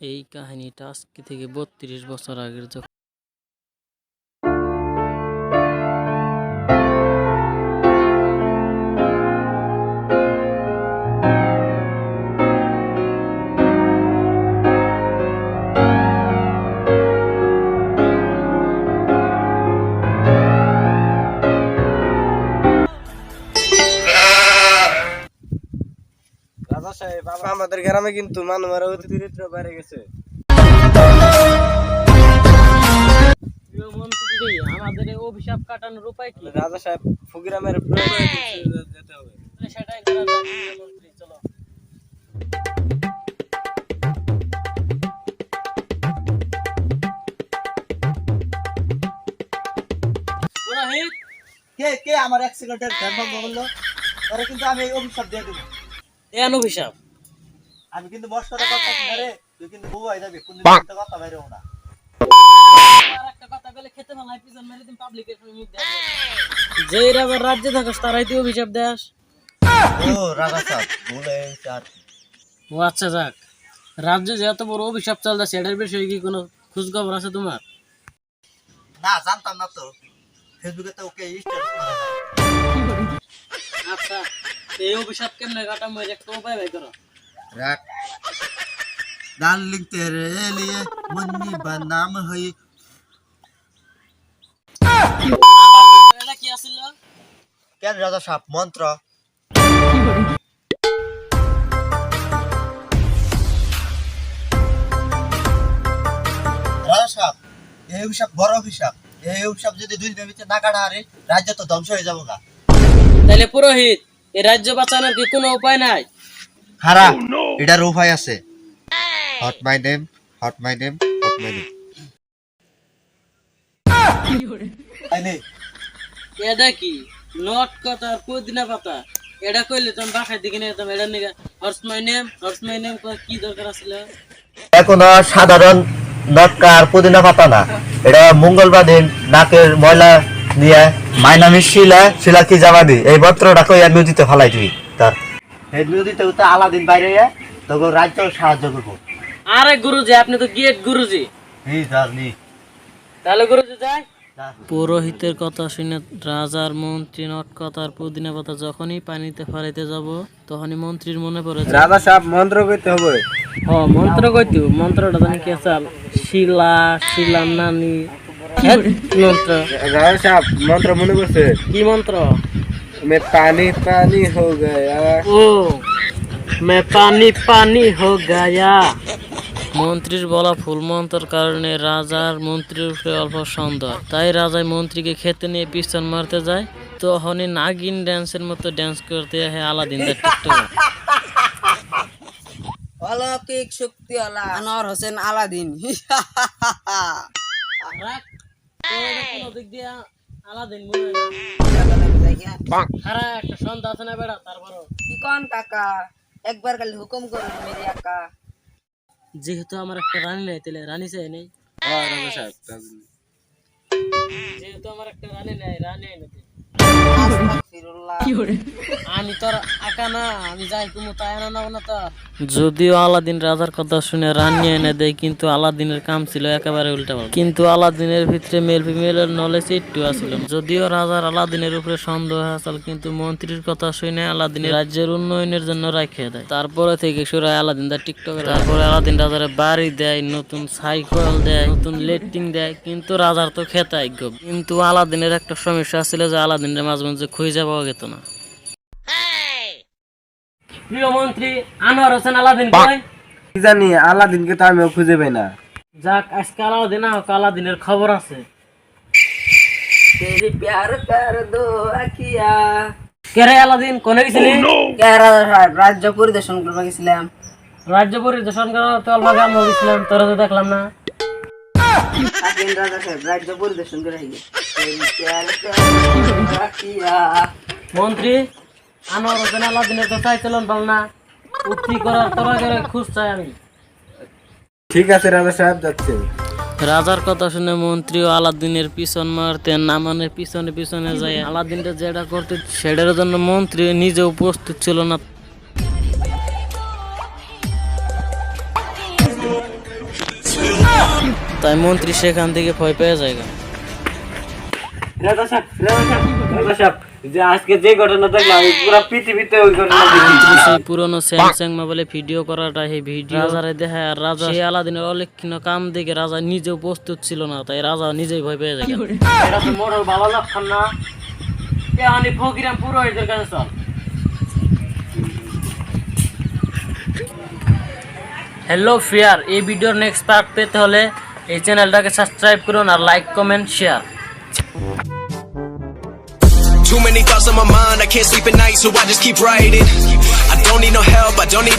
এই কাহিনীটা আজকে থেকে ৩২ বছর আগের। রাজা সাহেব, আমাদের গ্রামে কিন্তু মানুষের অতি দরিদ্র বেড়ে গেছে। আমাদের এই অভিশাপ কাটানোর উপায় কি? রাজা সাহেব, ফকিরামের যেতে হবে। সেটাই করা যাক। মন্ত্রী, চলো। পুরোহিত, কে কে আমার এক সেকেন্ডের ধ্যান ভঙ্গ করলো? ওরা কিন্তু আমি এই অভিশাপ দিয়ে দেবো। দেন অভিশাপ। আমি কিন্তু মস্করা করতেছি না রে, তুই কিন্তু বউ হয়ে যাবি, কোনদিন কিন্তু কথা বাইরেও না। আর একটা কথা বলে খেতে ভালাই পিছন মেরে দিন পাবলিকের সামনে মুখ দেখ। যেই রাজার রাজ্যে থাকস তারাই তুই অভিশাপ দেস। ও রাজা সাহেব, ভুলে গেছে আর কি। ও আচ্ছা, যাক। রাজ্যে যে এত বড় অভিশাপ চলতেছে এটার বিষয়ে কি কোনো খোঁজ খবর আছে তোমার? না, জানতাম না তো। ফেসবুকে তো ওকে স্ট্যাটাস মারা যায়। আচ্ছা, এই অভিশাপ কেমনে কাটামো এর একটা উপায় বের করো। রাখ। ডার্লিং তেরে লিয়ে মন্নি বানাম হই। এটা কি আছিল? কেন রাজা সাহেব? মন্ত্র। রাজা সাহেব, এই অভিশাপ বড় অভিশাপ। এই অভিশাপ যদি 2 দিনের ভিতরে না কাটা হারে, রাজ্য তো ধ্বংস হয়ে যাবো না। তাহলে পুরোহিত, এই রাজ্য বাঁচানোর কি কোনো উপায় নাই? হারা, এটার উপায় আছে। Hot my name, hot my name, hot my name. এটা কি নট কথা আর পুদিনা পাতা? এটা কইলে তুমি বাসায় দিকে নিয়ে যেতাম। এটা নিয়ে হর্স মাই নেম কি দরকার আছিল? এখন সাধারণ নটকা আর পুদিনা পাতা না, এটা মঙ্গলবার দিন নাকের ময়লা নিয়ে মাইনামি শিলা কি জামাদি এই পত্রটা কই আর নদীতে ফালাই দিবি। তার এই নদীতে তো আলাদিন বাইরে তখন রাজ্য সাহায্য করবো। আরে গুরুজি, আপনি তো গেট গুরুজি। এই জানি তাহলে গুরুজি যাই। পুরোহিতের কথা শুনে রাজার মন্ত্রী নটকথা আর পুদিনা পাতা যখনই পানিতে ফালাইতে যাব তখনই মন্ত্রীর মনে পড়ে রাজা সাহেব, মন্ত্র করতে হবে। মন্ত্র কইতো। মন্ত্রটা জানি কে চাল শিলা নানি মন্ত্র। রাজা সাহেব, মন্ত্র মনে করছে? কি মন্ত্র? मैं पानी पानी हो गया। ও মে পানি পানি হো গায়া। মন্ত্রীর বলা ফুল মন্ত্রের কারণে রাজার মন্ত্রীর উপরে অল্প সন্দেহ। তাই রাজা মন্ত্রীকে খেতে নিয়ে পিছন মারতে যায়। তখনই নাগিন ড্যান্সের মতো ড্যান্স করতে হয় আলাদিন তার টিকটকে। অলৌকিক শক্তিওয়ালা আনোয়ার হোসেন আলাদিন। একটা সন্ধ্যা আছে না বেড়া, তারপরও কি কন কাকা, একবার খালি হুকুম করুন মেরে আকা। যেহেতু আমার একটা রানী নাই, তাহলে রানী চাই নেই। হ্যাঁ রাজা সাহেব, যেহেতু আমার একটা রানী নাই, রানী নাকি আস্তাগফিরুল্লাহ। আমি তোর আকা না, আমি যাই কুমু তাই আনা না তো। যদিও আলাদিন রাজার কথা শুনে রানী এনে দেয়, কিন্তু আলাদিনের কাম ছিল একেবারে উল্টা। কিন্তু আলাদিনের ভিতরে মেল ফিমেলের নলেজ একটু আসছিল। যদিও রাজার আলাদিনের উপরে সন্দেহ আসল, কিন্তু মন্ত্রীর কথা শুনে আলাদিনের রাজ্যের উন্নয়নের জন্য রাখে দেয়। তারপরে থেকে শুরু হয় আলাদিন তার টিকটকে। তারপরে আলাদিন রাজার বাড়ি দেয়, নতুন সাইকেল দেয়, নতুন লেট্রিন দেয়, কিন্তু রাজার তো খেতাই। কিন্তু আলাদিনের একটা সমস্যা ছিল যে আলাদিনের মাঝে মাঝে খুঁজে পাওয়া যেত না। প্রিয় মন্ত্রী আনোয়ার হোসেন আলাদিন কই? কি জানি, আলাদিনকে তো আমিও খুঁজে পাই না। যাক, আজকে আলাদিন আলাদিনের খবর আছে। তেরি প্যার কর দো আখিয়া। কে রে আলাদিন, কোনে গেছিলি? কে রাজা সাহেব? রাজ্য পরিদর্শন করতে গেছিলাম। রাজ্য পরিদর্শন করার তো অল্প কাম গেছিলাম, তোরা তো দেখলাম না। থাকেন রাজা সাহেব, রাজ্য পরিদর্শন করে আইগে। তেরি প্যার কর দো আখিয়া। মন্ত্রী আনোয়ার হোসেন আলাদিনের তো চাই চলন পাল না, উক্তি করার তোরা করে খুঁজ চাই আমি। ঠিক আছে রাজা সাহেব, যাচ্ছে। রাজার কথা শুনে মন্ত্রীও আলাদিনের পিছন মারতে না, মানে পিছনে পিছনে যায়। আলাদিনটা যেটা করতে সেটার জন্য মন্ত্রী নিজেও প্রস্তুত ছিল না। তাই মন্ত্রী সেখান থেকে ভয় পেয়ে যায়। রাজা সাহেব যে আজকে যে ঘটনা দেখলাম পুরো পৃথিবীতে ওই ঘটনা সেই পুরনো স্যামসাং মোবাইলে ভিডিও করাটা এই ভিডিও রাজারে দেখায়, আর রাজা সেই আলাদিনের অলক্ষণীয় কাম দেখে রাজা নিজেও প্রস্তুত ছিল না, তাই রাজা নিজেই ভয় পেয়ে যায়। এটা তো মোড়ল ভালো লক্ষণ না, আমি ফকিরাম পুরোহিতের কাছে চল। হ্যালো ফিয়ার, এই ভিডিওর নেক্সট পার্ট পেতে হলে এই চ্যানেলটাকে সাবস্ক্রাইব করুন আর like comment share. Too many thoughts on my mind, I can't sleep at night, so I just keep writing. I don't need no help, I don't need